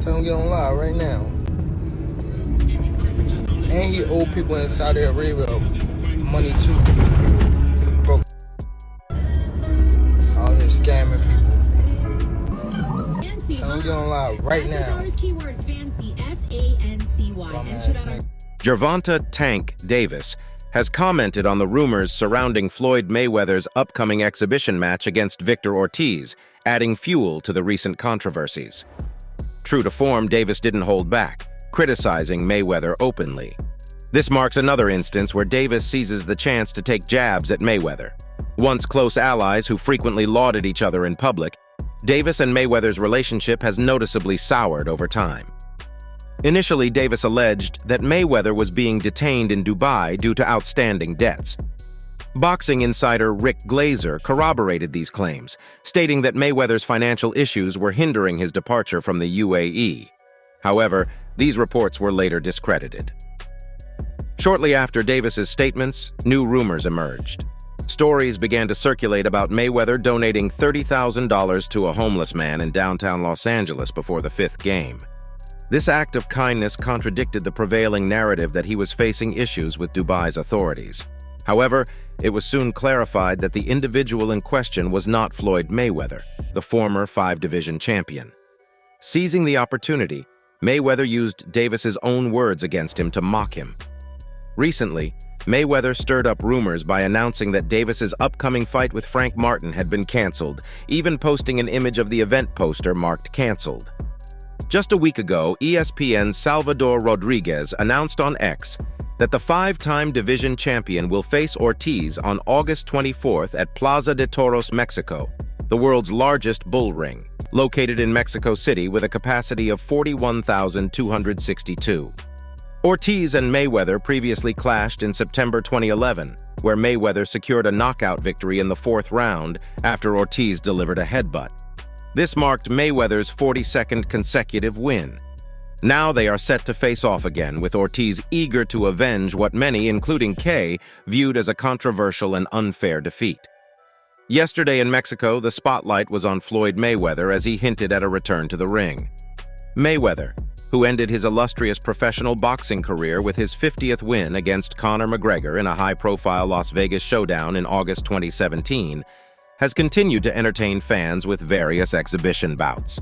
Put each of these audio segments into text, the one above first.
Tell him get on live right now. And he owe people in Saudi Arabia money too. Bro. Out here scamming people. Tell him get on live right now. Gervonta "Tank" Davis has commented on the rumors surrounding Floyd Mayweather's upcoming exhibition match against Victor Ortiz, adding fuel to the recent controversies. True to form, Davis didn't hold back, criticizing Mayweather openly. This marks another instance where Davis seizes the chance to take jabs at Mayweather. Once close allies who frequently lauded each other in public, Davis and Mayweather's relationship has noticeably soured over time. Initially, Davis alleged that Mayweather was being detained in Dubai due to outstanding debts. Boxing insider Rick Glazer corroborated these claims, stating that Mayweather's financial issues were hindering his departure from the UAE. However, these reports were later discredited. Shortly after Davis's statements, new rumors emerged. Stories began to circulate about Mayweather donating $30,000 to a homeless man in downtown Los Angeles before the fifth game. This act of kindness contradicted the prevailing narrative that he was facing issues with Dubai's authorities. However, it was soon clarified that the individual in question was not Floyd Mayweather, the former five-division champion. Seizing the opportunity, Mayweather used Davis's own words against him to mock him. Recently, Mayweather stirred up rumors by announcing that Davis's upcoming fight with Frank Martin had been canceled, even posting an image of the event poster marked "canceled." Just a week ago, ESPN's Salvador Rodriguez announced on X that the five-time division champion will face Ortiz on August 24th at Plaza de Toros, Mexico, the world's largest bull ring, located in Mexico City with a capacity of 41,262. Ortiz and Mayweather previously clashed in September 2011, where Mayweather secured a knockout victory in the fourth round after Ortiz delivered a headbutt. This marked Mayweather's 42nd consecutive win. Now they are set to face off again, with Ortiz eager to avenge what many, including Kay, viewed as a controversial and unfair defeat. Yesterday in Mexico, the spotlight was on Floyd Mayweather as he hinted at a return to the ring. Mayweather, who ended his illustrious professional boxing career with his 50th win against Conor McGregor in a high-profile Las Vegas showdown in August 2017, has continued to entertain fans with various exhibition bouts.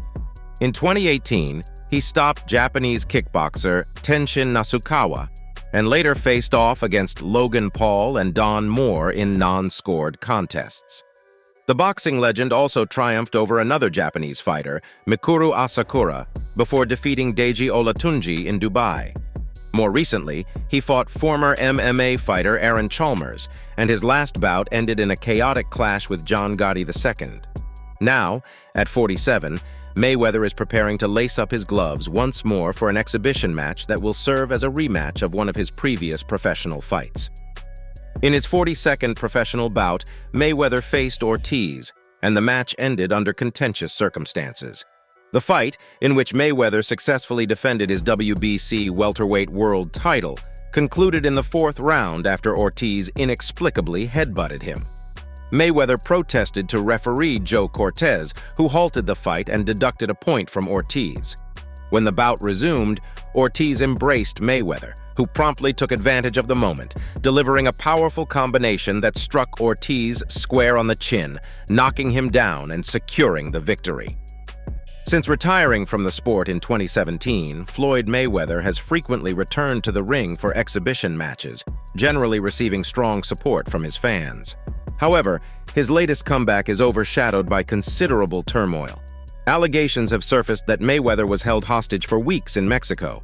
In 2018, he stopped Japanese kickboxer Tenshin Nasukawa and later faced off against Logan Paul and Don Moore in non-scored contests. The boxing legend also triumphed over another Japanese fighter, Mikuru Asakura, before defeating Deji Olatunji in Dubai. More recently, he fought former MMA fighter Aaron Chalmers, and his last bout ended in a chaotic clash with John Gotti II. Now, at 47, Mayweather is preparing to lace up his gloves once more for an exhibition match that will serve as a rematch of one of his previous professional fights. In his 42nd professional bout, Mayweather faced Ortiz, and the match ended under contentious circumstances. The fight, in which Mayweather successfully defended his WBC welterweight world title, concluded in the fourth round after Ortiz inexplicably headbutted him. Mayweather protested to referee Joe Cortez, who halted the fight and deducted a point from Ortiz. When the bout resumed, Ortiz embraced Mayweather, who promptly took advantage of the moment, delivering a powerful combination that struck Ortiz square on the chin, knocking him down and securing the victory. Since retiring from the sport in 2017, Floyd Mayweather has frequently returned to the ring for exhibition matches, generally receiving strong support from his fans. However, his latest comeback is overshadowed by considerable turmoil. Allegations have surfaced that Mayweather was held hostage for weeks in Mexico.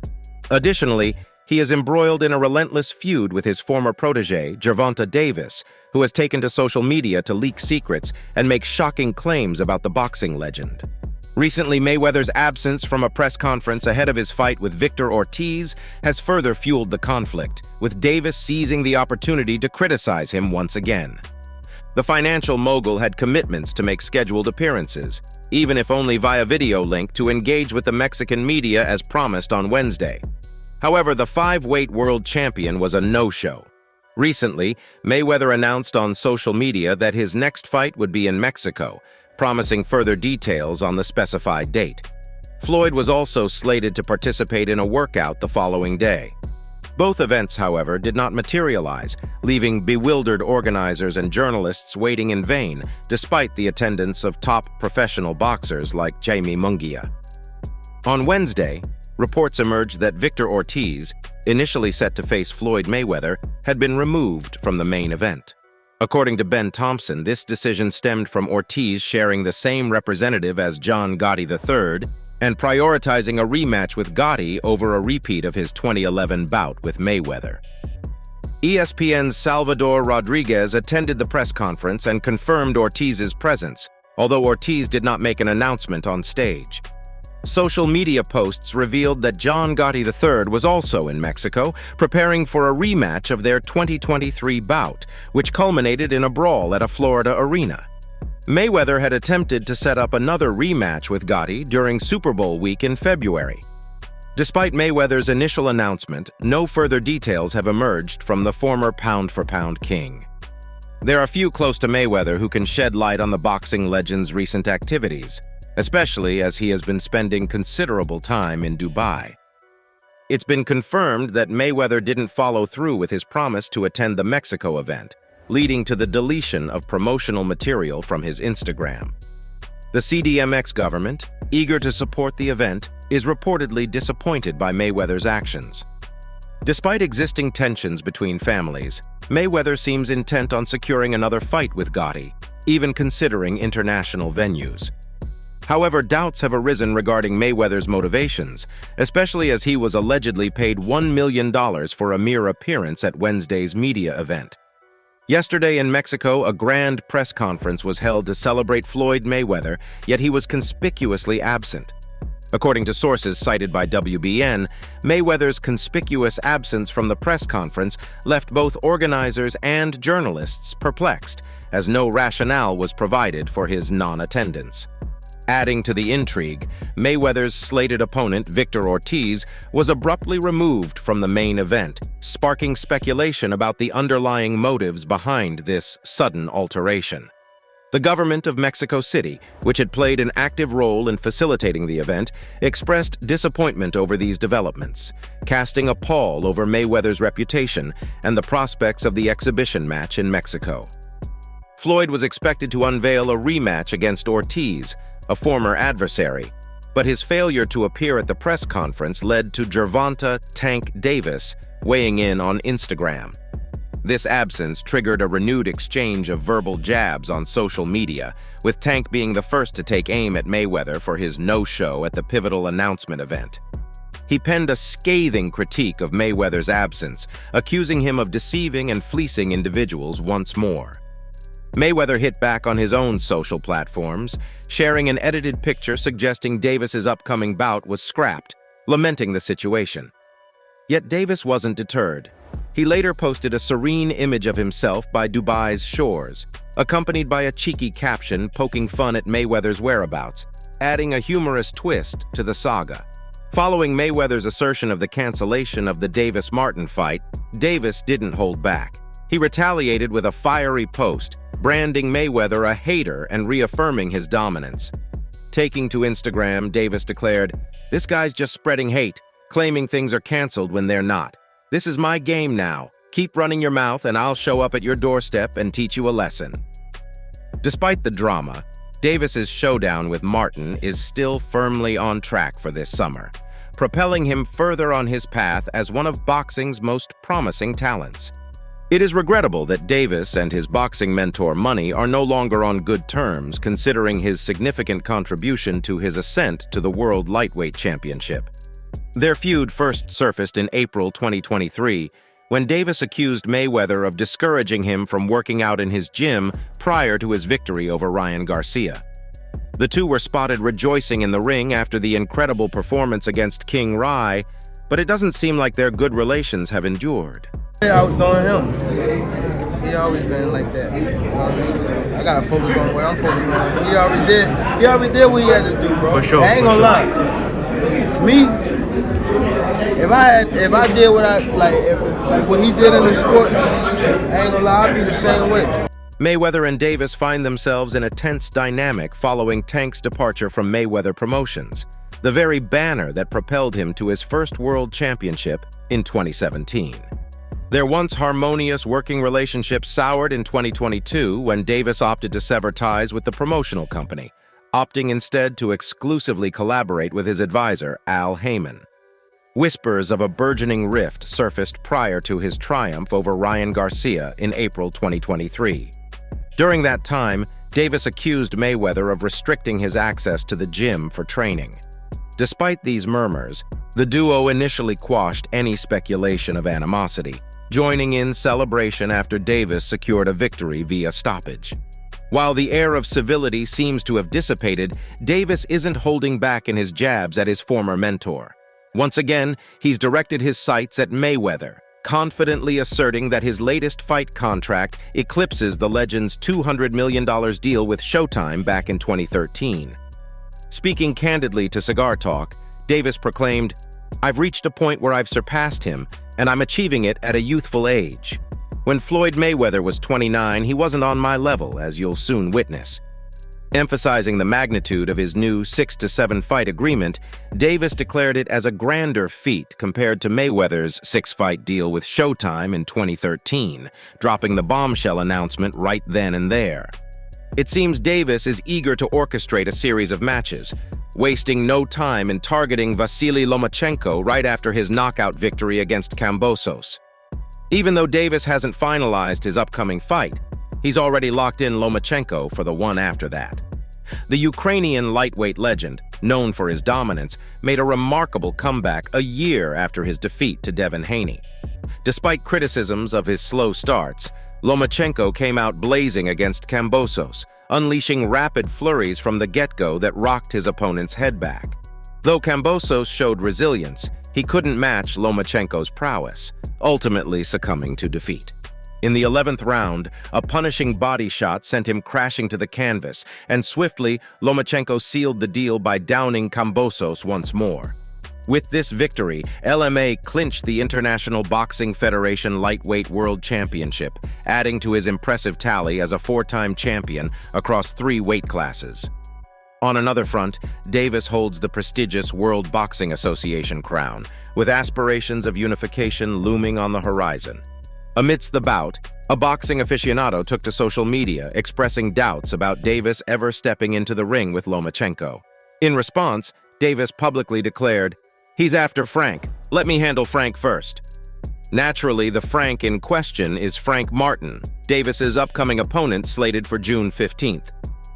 Additionally, he is embroiled in a relentless feud with his former protege, Gervonta Davis, who has taken to social media to leak secrets and make shocking claims about the boxing legend. Recently, Mayweather's absence from a press conference ahead of his fight with Victor Ortiz has further fueled the conflict, with Davis seizing the opportunity to criticize him once again. The financial mogul had commitments to make scheduled appearances, even if only via video link, to engage with the Mexican media as promised on Wednesday. However, the five-weight world champion was a no-show. Recently, Mayweather announced on social media that his next fight would be in Mexico, promising further details on the specified date. Floyd was also slated to participate in a workout the following day. Both events, however, did not materialize, leaving bewildered organizers and journalists waiting in vain, despite the attendance of top professional boxers like Jaime Munguia. On Wednesday, reports emerged that Victor Ortiz, initially set to face Floyd Mayweather, had been removed from the main event. According to Ben Thompson, this decision stemmed from Ortiz sharing the same representative as John Gotti III and prioritizing a rematch with Gotti over a repeat of his 2011 bout with Mayweather. ESPN's Salvador Rodriguez attended the press conference and confirmed Ortiz's presence, although Ortiz did not make an announcement on stage. Social media posts revealed that John Gotti III was also in Mexico, preparing for a rematch of their 2023 bout, which culminated in a brawl at a Florida arena. Mayweather had attempted to set up another rematch with Gotti during Super Bowl week in February. Despite Mayweather's initial announcement, no further details have emerged from the former pound-for-pound king. There are few close to Mayweather who can shed light on the boxing legend's recent activities, especially as he has been spending considerable time in Dubai. It's been confirmed that Mayweather didn't follow through with his promise to attend the Mexico event, leading to the deletion of promotional material from his Instagram. The CDMX government, eager to support the event, is reportedly disappointed by Mayweather's actions. Despite existing tensions between families, Mayweather seems intent on securing another fight with Gotti, even considering international venues. However, doubts have arisen regarding Mayweather's motivations, especially as he was allegedly paid $1 million for a mere appearance at Wednesday's media event. Yesterday in Mexico, a grand press conference was held to celebrate Floyd Mayweather, yet he was conspicuously absent. According to sources cited by WBN, Mayweather's conspicuous absence from the press conference left both organizers and journalists perplexed, as no rationale was provided for his non-attendance. Adding to the intrigue, Mayweather's slated opponent, Victor Ortiz, was abruptly removed from the main event, sparking speculation about the underlying motives behind this sudden alteration. The government of Mexico City, which had played an active role in facilitating the event, expressed disappointment over these developments, casting a pall over Mayweather's reputation and the prospects of the exhibition match in Mexico. Floyd was expected to unveil a rematch against Ortiz, a former adversary, but his failure to appear at the press conference led to Gervonta "Tank" Davis weighing in on Instagram. This absence triggered a renewed exchange of verbal jabs on social media, with Tank being the first to take aim at Mayweather for his no-show at the pivotal announcement event. He penned a scathing critique of Mayweather's absence, accusing him of deceiving and fleecing individuals once more. Mayweather hit back on his own social platforms, sharing an edited picture suggesting Davis's upcoming bout was scrapped, lamenting the situation. Yet Davis wasn't deterred. He later posted a serene image of himself by Dubai's shores, accompanied by a cheeky caption poking fun at Mayweather's whereabouts, adding a humorous twist to the saga. Following Mayweather's assertion of the cancellation of the Davis-Martin fight, Davis didn't hold back. He retaliated with a fiery post, branding Mayweather a hater and reaffirming his dominance. Taking to Instagram, Davis declared, "This guy's just spreading hate, claiming things are canceled when they're not. This is my game now. Keep running your mouth and I'll show up at your doorstep and teach you a lesson." Despite the drama, Davis's showdown with Martin is still firmly on track for this summer, propelling him further on his path as one of boxing's most promising talents. It is regrettable that Davis and his boxing mentor Money are no longer on good terms, considering his significant contribution to his ascent to the World Lightweight Championship. Their feud first surfaced in April 2023, when Davis accused Mayweather of discouraging him from working out in his gym prior to his victory over Ryan Garcia. The two were spotted rejoicing in the ring after the incredible performance against King Rai, but it doesn't seem like their good relations have endured. I was doing him. He always been like that. You know what I mean? So I gotta focus on what I'm focused on. He already did what he had to do, bro. For sure. I ain't gonna lie. Me, if I did what I like what he did in the sport, I ain't gonna lie, I'd be the same way. Mayweather and Davis find themselves in a tense dynamic following Tank's departure from Mayweather Promotions. the very banner that propelled him to his first world championship in 2017. Their once harmonious working relationship soured in 2022 when Davis opted to sever ties with the promotional company, opting instead to exclusively collaborate with his advisor, Al Heyman. Whispers of a burgeoning rift surfaced prior to his triumph over Ryan Garcia in April 2023. During that time, Davis accused Mayweather of restricting his access to the gym for training. Despite these murmurs, the duo initially quashed any speculation of animosity, joining in celebration after Davis secured a victory via stoppage. While the air of civility seems to have dissipated, Davis isn't holding back in his jabs at his former mentor. Once again, he's directed his sights at Mayweather, confidently asserting that his latest fight contract eclipses the legend's $200 million deal with Showtime back in 2013. Speaking candidly to Cigar Talk, Davis proclaimed, "I've reached a point where I've surpassed him, and I'm achieving it at a youthful age. When Floyd Mayweather was 29, he wasn't on my level, as you'll soon witness." Emphasizing the magnitude of his new 6-7 fight agreement, Davis declared it as a grander feat compared to Mayweather's 6-fight deal with Showtime in 2013, dropping the bombshell announcement right then and there. It seems Davis is eager to orchestrate a series of matches, wasting no time in targeting Vasily Lomachenko right after his knockout victory against Kambosos. Even though Davis hasn't finalized his upcoming fight, he's already locked in Lomachenko for the one after that. The Ukrainian lightweight legend, known for his dominance, made a remarkable comeback a year after his defeat to Devin Haney. Despite criticisms of his slow starts, Lomachenko came out blazing against Kambosos, unleashing rapid flurries from the get-go that rocked his opponent's head back. Though Kambosos showed resilience, he couldn't match Lomachenko's prowess, ultimately succumbing to defeat. In the 11th round, a punishing body shot sent him crashing to the canvas, and swiftly, Lomachenko sealed the deal by downing Kambosos once more. With this victory, LMA clinched the International Boxing Federation Lightweight World Championship, adding to his impressive tally as a 4-time champion across 3 weight classes. On another front, Davis holds the prestigious World Boxing Association crown, with aspirations of unification looming on the horizon. Amidst the bout, a boxing aficionado took to social media expressing doubts about Davis ever stepping into the ring with Lomachenko. In response, Davis publicly declared, "He's after Frank. Let me handle Frank first." Naturally, the Frank in question is Frank Martin, Davis's upcoming opponent slated for June 15th.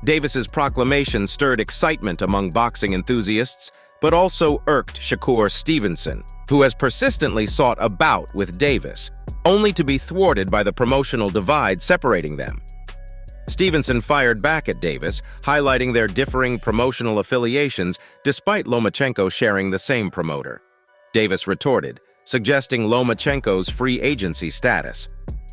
Davis's proclamation stirred excitement among boxing enthusiasts, but also irked Shakur Stevenson, who has persistently sought a bout with Davis, only to be thwarted by the promotional divide separating them. Stevenson fired back at Davis, highlighting their differing promotional affiliations despite Lomachenko sharing the same promoter. Davis retorted, suggesting Lomachenko's free agency status.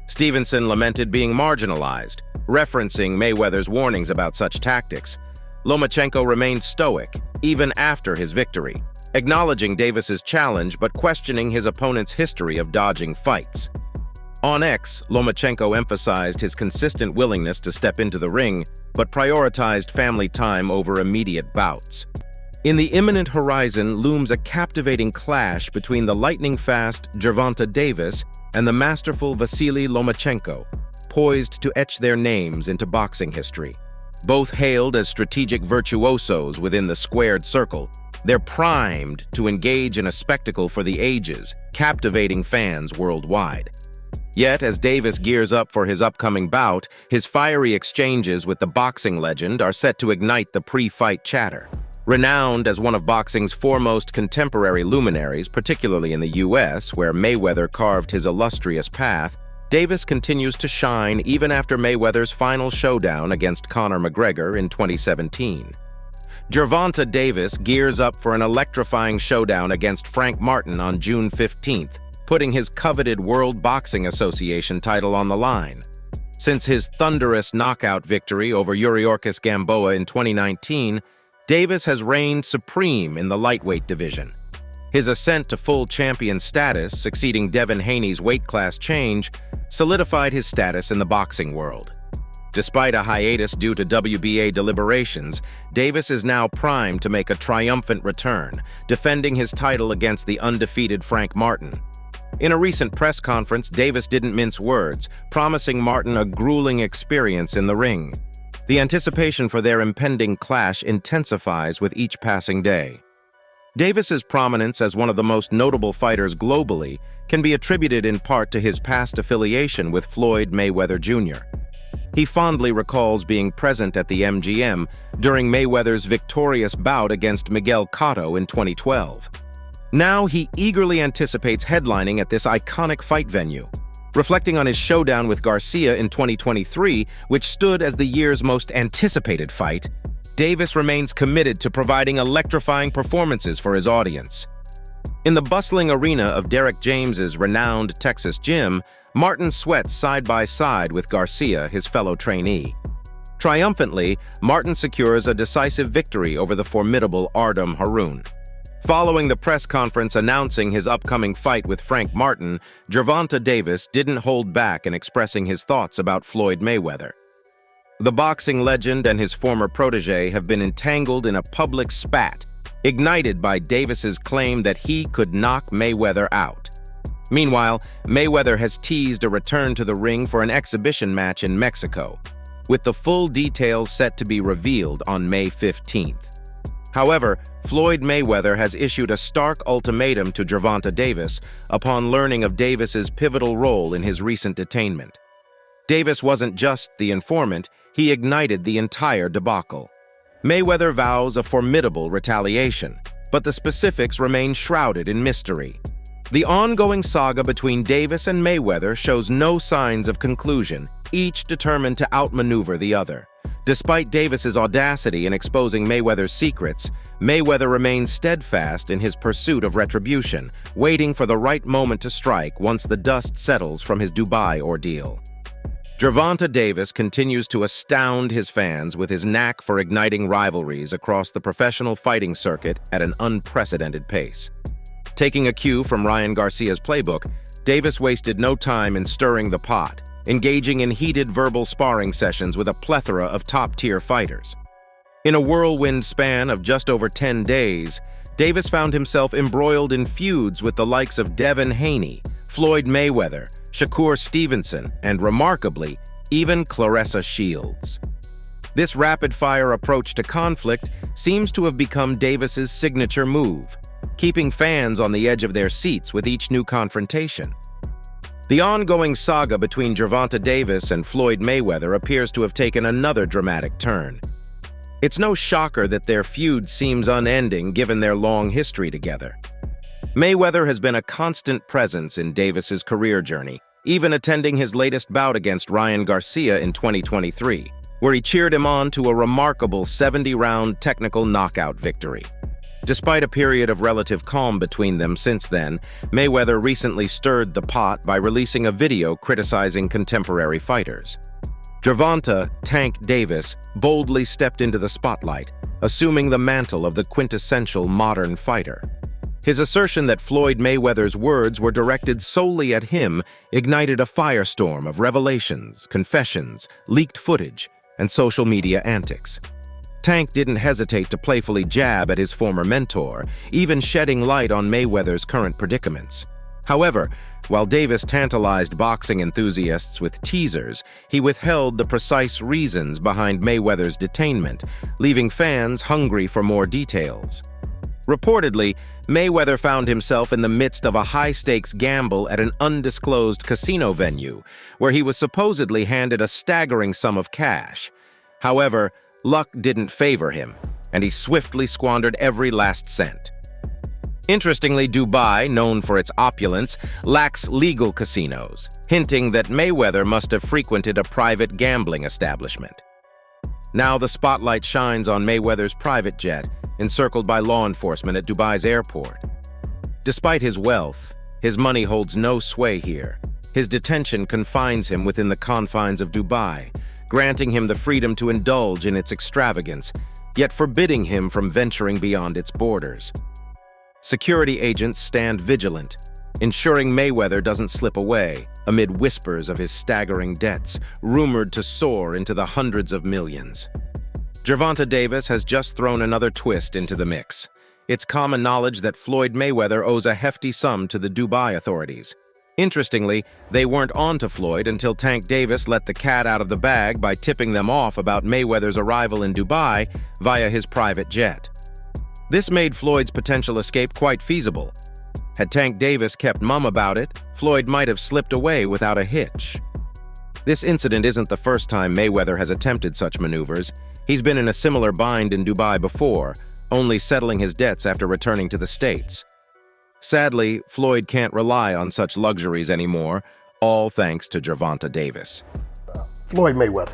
Stevenson lamented being marginalized, referencing Mayweather's warnings about such tactics. Lomachenko remained stoic, even after his victory, acknowledging Davis's challenge but questioning his opponent's history of dodging fights. On X, Lomachenko emphasized his consistent willingness to step into the ring, but prioritized family time over immediate bouts. In the imminent horizon looms a captivating clash between the lightning-fast Gervonta Davis and the masterful Vasily Lomachenko, poised to etch their names into boxing history. Both hailed as strategic virtuosos within the squared circle, they're primed to engage in a spectacle for the ages, captivating fans worldwide. Yet, as Davis gears up for his upcoming bout, his fiery exchanges with the boxing legend are set to ignite the pre-fight chatter. Renowned as one of boxing's foremost contemporary luminaries, particularly in the U.S., where Mayweather carved his illustrious path, Davis continues to shine even after Mayweather's final showdown against Conor McGregor in 2017. Gervonta Davis gears up for an electrifying showdown against Frank Martin on June 15th, putting his coveted World Boxing Association title on the line. Since his thunderous knockout victory over Yuriorkis Gamboa in 2019, Davis has reigned supreme in the lightweight division. His ascent to full champion status, succeeding Devin Haney's weight class change, solidified his status in the boxing world. Despite a hiatus due to WBA deliberations, Davis is now primed to make a triumphant return, defending his title against the undefeated Frank Martin. In a recent press conference, Davis didn't mince words, promising Martin a grueling experience in the ring. The anticipation for their impending clash intensifies with each passing day. Davis's prominence as one of the most notable fighters globally can be attributed in part to his past affiliation with Floyd Mayweather Jr. He fondly recalls being present at the MGM during Mayweather's victorious bout against Miguel Cotto in 2012. Now he eagerly anticipates headlining at this iconic fight venue. Reflecting on his showdown with Garcia in 2023, which stood as the year's most anticipated fight, Davis remains committed to providing electrifying performances for his audience. In the bustling arena of Derek James's renowned Texas gym, Martin sweats side by side with Garcia, his fellow trainee. Triumphantly, Martin secures a decisive victory over the formidable Ardem Harun. Following the press conference announcing his upcoming fight with Frank Martin, Gervonta Davis didn't hold back in expressing his thoughts about Floyd Mayweather. The boxing legend and his former protege have been entangled in a public spat, ignited by Davis's claim that he could knock Mayweather out. Meanwhile, Mayweather has teased a return to the ring for an exhibition match in Mexico, with the full details set to be revealed on May 15th. However, Floyd Mayweather has issued a stark ultimatum to Gervonta Davis upon learning of Davis's pivotal role in his recent detainment. Davis wasn't just the informant, he ignited the entire debacle. Mayweather vows a formidable retaliation, but the specifics remain shrouded in mystery. The ongoing saga between Davis and Mayweather shows no signs of conclusion, each determined to outmaneuver the other. Despite Davis's audacity in exposing Mayweather's secrets, Mayweather remains steadfast in his pursuit of retribution, waiting for the right moment to strike once the dust settles from his Dubai ordeal. Gervonta Davis continues to astound his fans with his knack for igniting rivalries across the professional fighting circuit at an unprecedented pace. Taking a cue from Ryan Garcia's playbook, Davis wasted no time in stirring the pot, engaging in heated verbal sparring sessions with a plethora of top-tier fighters. In a whirlwind span of just over 10 days, Davis found himself embroiled in feuds with the likes of Devin Haney, Floyd Mayweather, Shakur Stevenson, and remarkably, even Claressa Shields. This rapid-fire approach to conflict seems to have become Davis's signature move, keeping fans on the edge of their seats with each new confrontation. The ongoing saga between Gervonta Davis and Floyd Mayweather appears to have taken another dramatic turn. It's no shocker that their feud seems unending given their long history together. Mayweather has been a constant presence in Davis's career journey, even attending his latest bout against Ryan Garcia in 2023, where he cheered him on to a remarkable 70-round technical knockout victory. Despite a period of relative calm between them since then, Mayweather recently stirred the pot by releasing a video criticizing contemporary fighters. Gervonta "Tank" Davis boldly stepped into the spotlight, assuming the mantle of the quintessential modern fighter. His assertion that Floyd Mayweather's words were directed solely at him ignited a firestorm of revelations, confessions, leaked footage, and social media antics. Tank didn't hesitate to playfully jab at his former mentor, even shedding light on Mayweather's current predicaments. However, while Davis tantalized boxing enthusiasts with teasers, he withheld the precise reasons behind Mayweather's detainment, leaving fans hungry for more details. Reportedly, Mayweather found himself in the midst of a high-stakes gamble at an undisclosed casino venue, where he was supposedly handed a staggering sum of cash. However, luck didn't favor him, and he swiftly squandered every last cent. Interestingly, Dubai, known for its opulence, lacks legal casinos, hinting that Mayweather must have frequented a private gambling establishment. Now the spotlight shines on Mayweather's private jet, encircled by law enforcement at Dubai's airport. Despite his wealth, his money holds no sway here. His detention confines him within the confines of Dubai, granting him the freedom to indulge in its extravagance, yet forbidding him from venturing beyond its borders. Security agents stand vigilant, ensuring Mayweather doesn't slip away amid whispers of his staggering debts, rumored to soar into the hundreds of millions. Gervonta Davis has just thrown another twist into the mix. It's common knowledge that Floyd Mayweather owes a hefty sum to the Dubai authorities. Interestingly, they weren't on to Floyd until Tank Davis let the cat out of the bag by tipping them off about Mayweather's arrival in Dubai via his private jet. This made Floyd's potential escape quite feasible. Had Tank Davis kept mum about it, Floyd might have slipped away without a hitch. This incident isn't the first time Mayweather has attempted such maneuvers. He's been in a similar bind in Dubai before, only settling his debts after returning to the States. Sadly, Floyd can't rely on such luxuries anymore, all thanks to Gervonta Davis. Floyd Mayweather.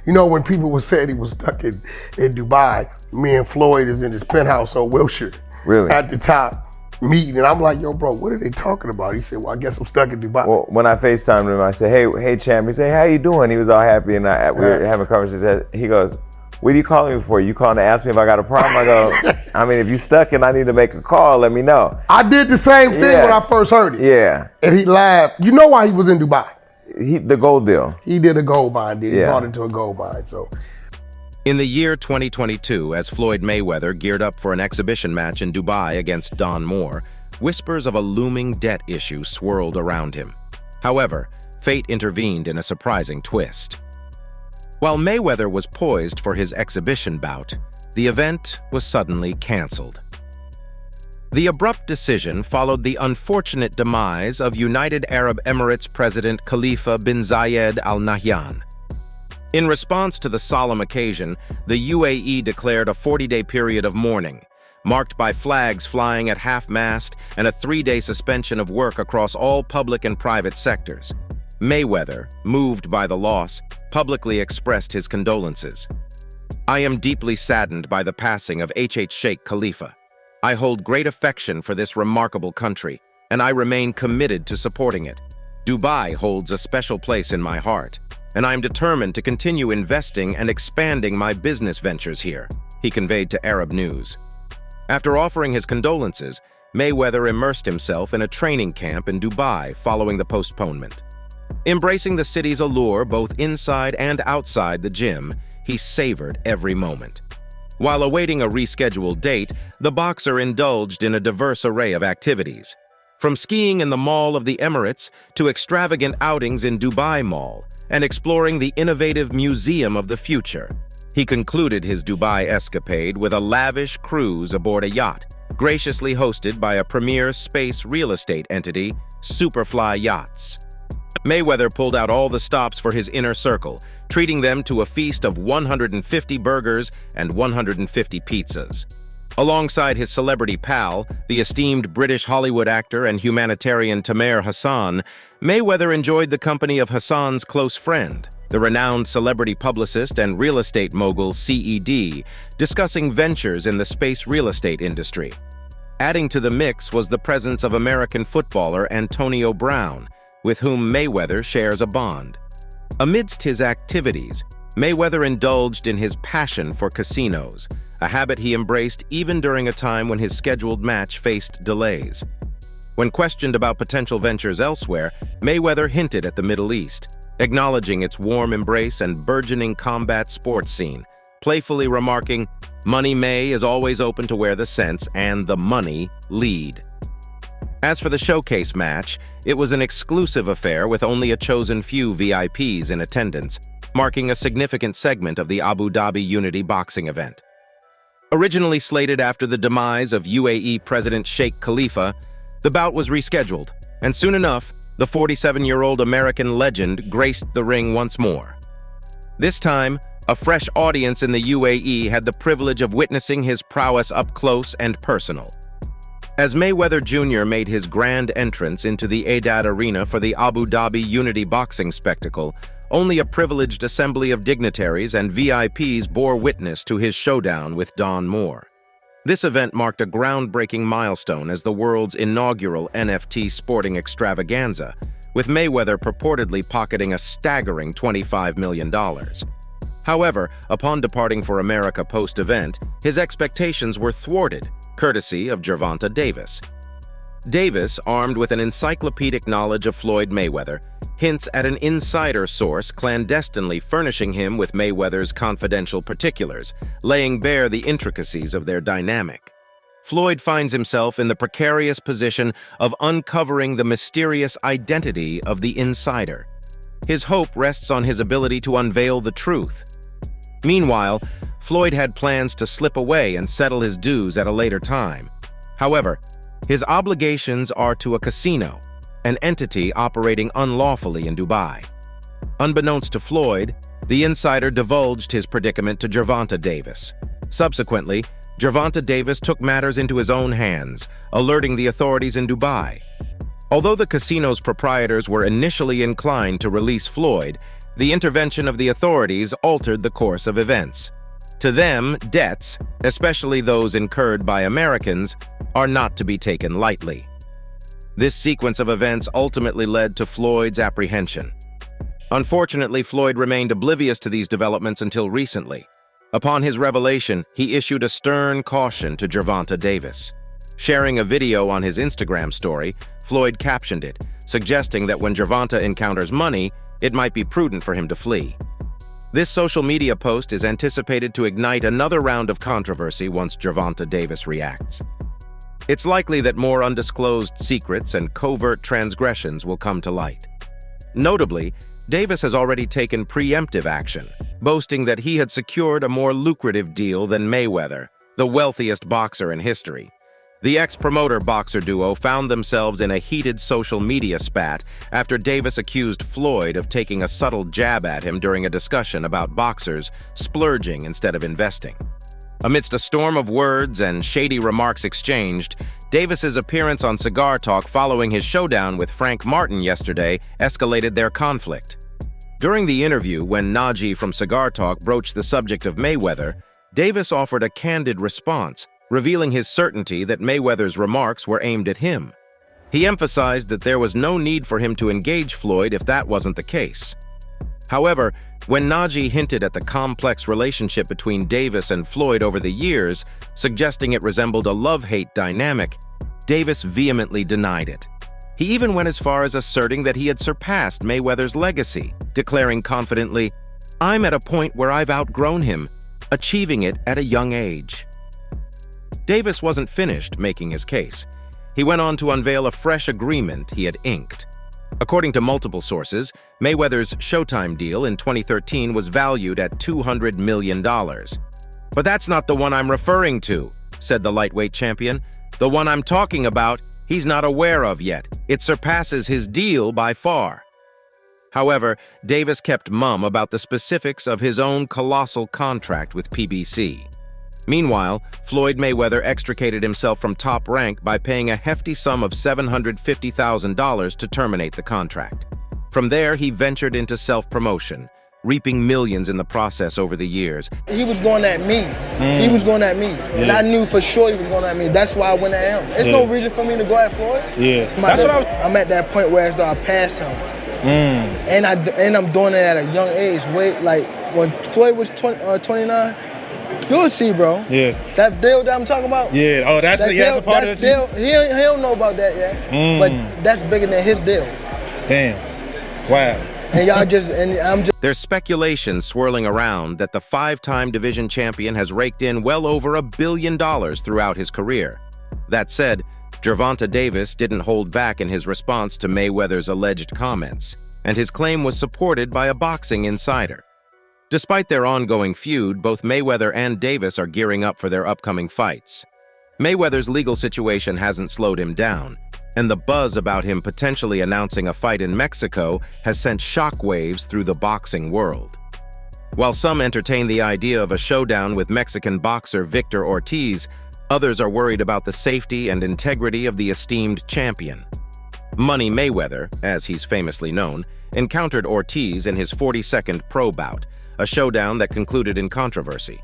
You know, when people were saying he was stuck in Dubai, me and Floyd is in his penthouse on Wilshire. Really? At the top, meeting, and I'm like, yo, bro, what are they talking about? He said, well, I guess I'm stuck in Dubai. Well, when I FaceTimed him, I said, hey, champ. He said, how you doing? He was all happy, and we were having a conversation. He goes, what are you calling me for? You calling to ask me if I got a problem? I go, I mean, if you stuck and I need to make a call, let me know. I did the same thing when I first heard it. Yeah. And he laughed. You know why he was in Dubai? The gold deal. He did a gold mine deal. He bought into a gold mine, so. In the year 2022, as Floyd Mayweather geared up for an exhibition match in Dubai against Don Moore, whispers of a looming debt issue swirled around him. However, fate intervened in a surprising twist. While Mayweather was poised for his exhibition bout, the event was suddenly canceled. The abrupt decision followed the unfortunate demise of United Arab Emirates President Khalifa bin Zayed Al Nahyan. In response to the solemn occasion, the UAE declared a 40-day period of mourning, marked by flags flying at half-mast and a 3-day suspension of work across all public and private sectors. Mayweather, moved by the loss, publicly expressed his condolences. I am deeply saddened by the passing of Sheikh Khalifa. I hold great affection for this remarkable country, and I remain committed to supporting it. Dubai holds a special place in my heart, and I am determined to continue investing and expanding my business ventures here, he conveyed to Arab News. After offering his condolences, Mayweather immersed himself in a training camp in Dubai following the postponement. Embracing the city's allure both inside and outside the gym, he savored every moment. While awaiting a rescheduled date, the boxer indulged in a diverse array of activities. From skiing in the Mall of the Emirates to extravagant outings in Dubai Mall and exploring the innovative Museum of the Future, he concluded his Dubai escapade with a lavish cruise aboard a yacht, graciously hosted by a premier space real estate entity, Superfly Yachts. Mayweather pulled out all the stops for his inner circle, treating them to a feast of 150 burgers and 150 pizzas. Alongside his celebrity pal, the esteemed British Hollywood actor and humanitarian Tamer Hassan, Mayweather enjoyed the company of Hassan's close friend, the renowned celebrity publicist and real estate mogul CED, discussing ventures in the space real estate industry. Adding to the mix was the presence of American footballer Antonio Brown, with whom Mayweather shares a bond. Amidst his activities, Mayweather indulged in his passion for casinos, a habit he embraced even during a time when his scheduled match faced delays. When questioned about potential ventures elsewhere, Mayweather hinted at the Middle East, acknowledging its warm embrace and burgeoning combat sports scene, playfully remarking, "Money May is always open to where the sense and the money lead." As for the showcase match, it was an exclusive affair with only a chosen few VIPs in attendance, marking a significant segment of the Abu Dhabi Unity boxing event. Originally slated after the demise of UAE President Sheikh Khalifa, the bout was rescheduled, and soon enough, the 47-year-old American legend graced the ring once more. This time, a fresh audience in the UAE had the privilege of witnessing his prowess up close and personal. As Mayweather Jr. made his grand entrance into the Adat Arena for the Abu Dhabi Unity boxing spectacle, only a privileged assembly of dignitaries and VIPs bore witness to his showdown with Don Moore. This event marked a groundbreaking milestone as the world's inaugural NFT sporting extravaganza, with Mayweather purportedly pocketing a staggering $25 million. However, upon departing for America post-event, his expectations were thwarted, courtesy of Gervonta Davis. Davis, armed with an encyclopedic knowledge of Floyd Mayweather, hints at an insider source clandestinely furnishing him with Mayweather's confidential particulars, laying bare the intricacies of their dynamic. Floyd finds himself in the precarious position of uncovering the mysterious identity of the insider. His hope rests on his ability to unveil the truth. Meanwhile, Floyd had plans to slip away and settle his dues at a later time. However, his obligations are to a casino, an entity operating unlawfully in Dubai. Unbeknownst to Floyd, the insider divulged his predicament to Gervonta Davis. Subsequently, Gervonta Davis took matters into his own hands, alerting the authorities in Dubai. Although the casino's proprietors were initially inclined to release Floyd, the intervention of the authorities altered the course of events. To them, debts, especially those incurred by Americans, are not to be taken lightly. This sequence of events ultimately led to Floyd's apprehension. Unfortunately, Floyd remained oblivious to these developments until recently. Upon his revelation, he issued a stern caution to Gervonta Davis. Sharing a video on his Instagram story, Floyd captioned it, suggesting that when Gervonta encounters money, it might be prudent for him to flee. This social media post is anticipated to ignite another round of controversy once Gervonta Davis reacts. It's likely that more undisclosed secrets and covert transgressions will come to light. Notably, Davis has already taken preemptive action, boasting that he had secured a more lucrative deal than Mayweather, the wealthiest boxer in history. The ex-promoter boxer duo found themselves in a heated social media spat after Davis accused Floyd of taking a subtle jab at him during a discussion about boxers splurging instead of investing. Amidst a storm of words and shady remarks exchanged, Davis's appearance on Cigar Talk following his showdown with Frank Martin yesterday escalated their conflict. During the interview, when Najee from Cigar Talk broached the subject of Mayweather, Davis offered a candid response, revealing his certainty that Mayweather's remarks were aimed at him. He emphasized that there was no need for him to engage Floyd if that wasn't the case. However, when Najee hinted at the complex relationship between Davis and Floyd over the years, suggesting it resembled a love-hate dynamic, Davis vehemently denied it. He even went as far as asserting that he had surpassed Mayweather's legacy, declaring confidently, "I'm at a point where I've outgrown him, achieving it at a young age." Davis wasn't finished making his case. He went on to unveil a fresh agreement he had inked. According to multiple sources, Mayweather's Showtime deal in 2013 was valued at $200 million. "But that's not the one I'm referring to," said the lightweight champion. "The one I'm talking about, he's not aware of yet. It surpasses his deal by far." However, Davis kept mum about the specifics of his own colossal contract with PBC. Meanwhile, Floyd Mayweather extricated himself from Top Rank by paying a hefty sum of $750,000 to terminate the contract. From there, he ventured into self-promotion, reaping millions in the process over the years. He was going at me. He was going at me. And I knew for sure he was going at me. That's why I went at him. There's no reason for me to go at Floyd. That's what I'm at that point where I passed him. And I'm doing it at a young age. Wait, like when Floyd was 29, you'll see, bro. That deal that I'm talking about. Oh, that's a part of the deal. He don't know about that yet. But that's bigger than his deal. Damn. Wow. There's speculation swirling around that the five-time division champion has raked in well over $1 billion throughout his career. That said, Gervonta Davis didn't hold back in his response to Mayweather's alleged comments, and his claim was supported by a boxing insider. Despite their ongoing feud, both Mayweather and Davis are gearing up for their upcoming fights. Mayweather's legal situation hasn't slowed him down, and the buzz about him potentially announcing a fight in Mexico has sent shockwaves through the boxing world. While some entertain the idea of a showdown with Mexican boxer Victor Ortiz, others are worried about the safety and integrity of the esteemed champion. Money Mayweather, as he's famously known, encountered Ortiz in his 42nd pro bout, a showdown that concluded in controversy.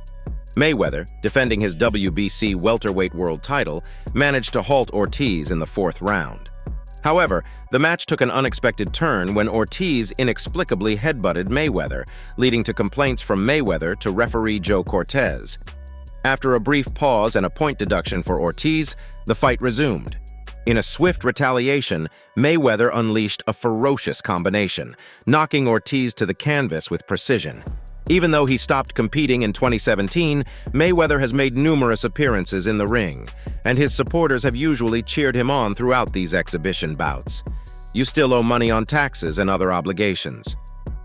Mayweather, defending his WBC welterweight world title, managed to halt Ortiz in the 4th round. However, the match took an unexpected turn when Ortiz inexplicably headbutted Mayweather, leading to complaints from Mayweather to referee Joe Cortez. After a brief pause and a point deduction for Ortiz, the fight resumed. In a swift retaliation, Mayweather unleashed a ferocious combination, knocking Ortiz to the canvas with precision. Even though he stopped competing in 2017, Mayweather has made numerous appearances in the ring, and his supporters have usually cheered him on throughout these exhibition bouts. You still owe money on taxes and other obligations.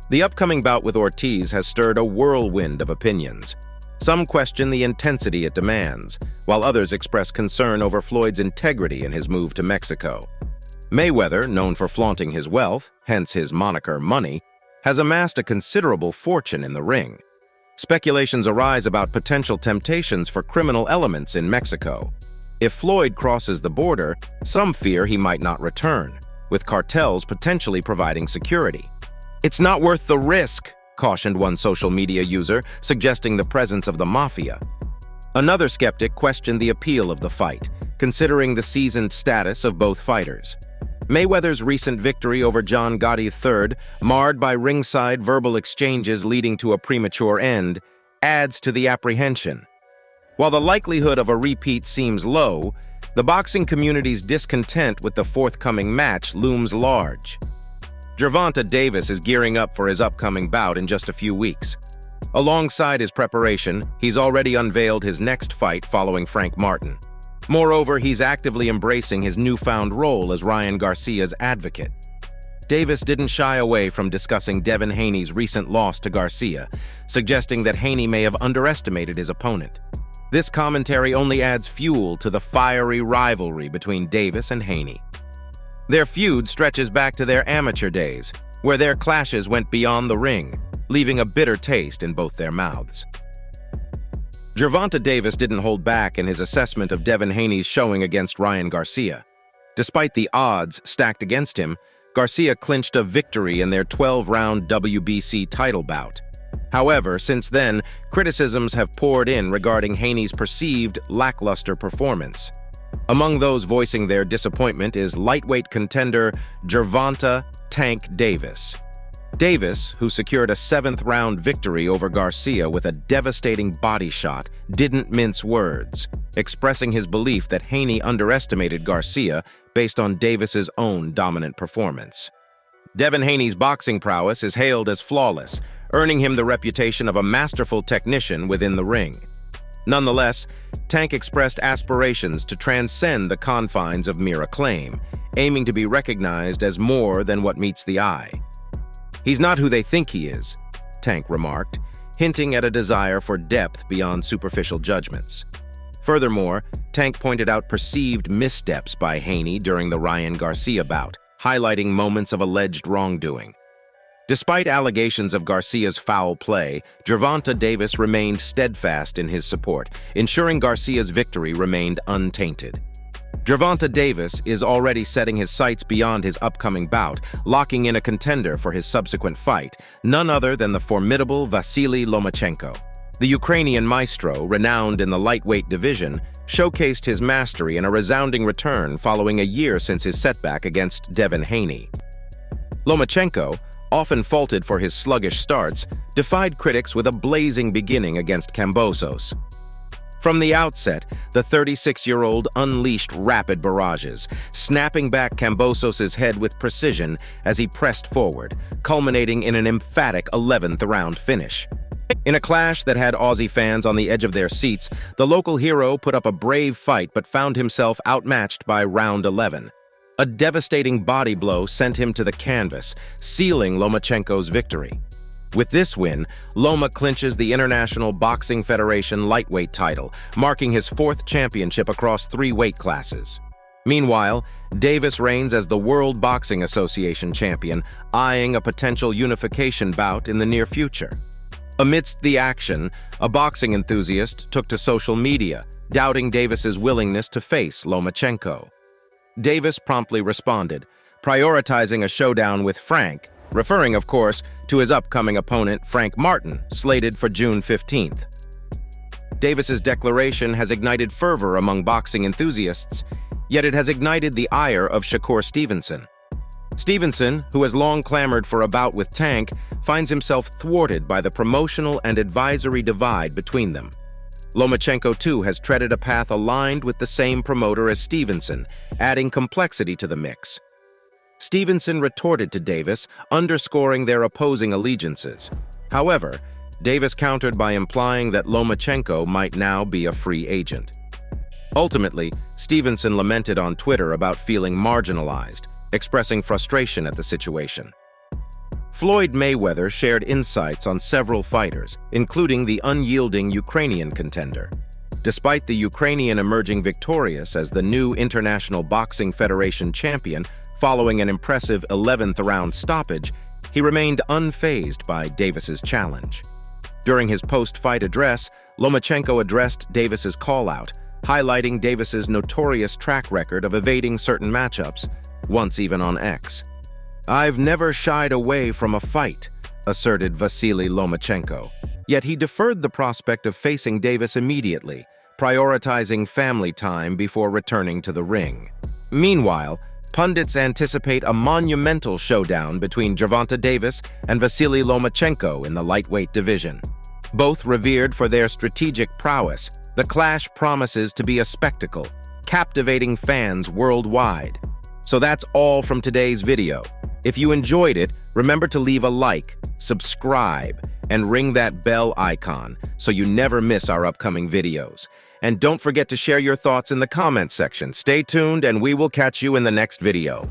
The upcoming bout with Ortiz has stirred a whirlwind of opinions. Some question the intensity it demands, while others express concern over Floyd's integrity in his move to Mexico. Mayweather, known for flaunting his wealth, hence his moniker Money, has amassed a considerable fortune in the ring. Speculations arise about potential temptations for criminal elements in Mexico. If Floyd crosses the border, some fear he might not return, with cartels potentially providing security. "It's not worth the risk," cautioned one social media user, suggesting the presence of the mafia. Another skeptic questioned the appeal of the fight, considering the seasoned status of both fighters. Mayweather's recent victory over John Gotti III, marred by ringside verbal exchanges leading to a premature end, adds to the apprehension. While the likelihood of a repeat seems low, the boxing community's discontent with the forthcoming match looms large. Gervonta Davis is gearing up for his upcoming bout in just a few weeks. Alongside his preparation, he's already unveiled his next fight following Frank Martin. Moreover, he's actively embracing his newfound role as Ryan Garcia's advocate. Davis didn't shy away from discussing Devin Haney's recent loss to Garcia, suggesting that Haney may have underestimated his opponent. This commentary only adds fuel to the fiery rivalry between Davis and Haney. Their feud stretches back to their amateur days, where their clashes went beyond the ring, leaving a bitter taste in both their mouths. Gervonta Davis didn't hold back in his assessment of Devin Haney's showing against Ryan Garcia. Despite the odds stacked against him, Garcia clinched a victory in their 12-round WBC title bout. However, since then, criticisms have poured in regarding Haney's perceived lackluster performance. Among those voicing their disappointment is lightweight contender Gervonta "Tank" Davis. Davis, who secured a 7th-round victory over Garcia with a devastating body shot, didn't mince words, expressing his belief that Haney underestimated Garcia based on Davis's own dominant performance. Devin Haney's boxing prowess is hailed as flawless, earning him the reputation of a masterful technician within the ring. Nonetheless, Tank expressed aspirations to transcend the confines of mere acclaim, aiming to be recognized as more than what meets the eye. "He's not who they think he is," Tank remarked, hinting at a desire for depth beyond superficial judgments. Furthermore, Tank pointed out perceived missteps by Haney during the Ryan Garcia bout, highlighting moments of alleged wrongdoing. Despite allegations of Garcia's foul play, Gervonta Davis remained steadfast in his support, ensuring Garcia's victory remained untainted. Gervonta Davis is already setting his sights beyond his upcoming bout, locking in a contender for his subsequent fight, none other than the formidable Vasily Lomachenko. The Ukrainian maestro, renowned in the lightweight division, showcased his mastery in a resounding return following a year since his setback against Devin Haney. Lomachenko, often faulted for his sluggish starts, defied critics with a blazing beginning against Kambosos. From the outset, the 36-year-old unleashed rapid barrages, snapping back Kambosos' head with precision as he pressed forward, culminating in an emphatic 11th-round finish. In a clash that had Aussie fans on the edge of their seats, the local hero put up a brave fight but found himself outmatched by round 11. A devastating body blow sent him to the canvas, sealing Lomachenko's victory. With this win, Loma clinches the International Boxing Federation lightweight title, marking his 4th championship across 3 weight classes. Meanwhile, Davis reigns as the World Boxing Association champion, eyeing a potential unification bout in the near future. Amidst the action, a boxing enthusiast took to social media, doubting Davis's willingness to face Lomachenko. Davis promptly responded, prioritizing a showdown with Frank, referring, of course, to his upcoming opponent Frank Martin, slated for June 15th. Davis's declaration has ignited fervor among boxing enthusiasts, yet it has ignited the ire of Shakur Stevenson. Stevenson, who has long clamored for a bout with Tank, finds himself thwarted by the promotional and advisory divide between them. Lomachenko too has treaded a path aligned with the same promoter as Stevenson, adding complexity to the mix. Stevenson retorted to Davis, underscoring their opposing allegiances. However, Davis countered by implying that Lomachenko might now be a free agent. Ultimately, Stevenson lamented on Twitter about feeling marginalized, expressing frustration at the situation. Floyd Mayweather shared insights on several fighters, including the unyielding Ukrainian contender. Despite the Ukrainian emerging victorious as the new International Boxing Federation champion following an impressive 11th round stoppage, he remained unfazed by Davis's challenge. During his post-fight address, Lomachenko addressed Davis's call-out, highlighting Davis's notorious track record of evading certain matchups, once even on X. "I've never shied away from a fight," asserted Vasily Lomachenko. Yet he deferred the prospect of facing Davis immediately, prioritizing family time before returning to the ring. Meanwhile, pundits anticipate a monumental showdown between Gervonta Davis and Vasily Lomachenko in the lightweight division. Both revered for their strategic prowess, the clash promises to be a spectacle, captivating fans worldwide. So that's all from today's video. If you enjoyed it, remember to leave a like, subscribe, and ring that bell icon so you never miss our upcoming videos. And don't forget to share your thoughts in the comments section. Stay tuned and we will catch you in the next video.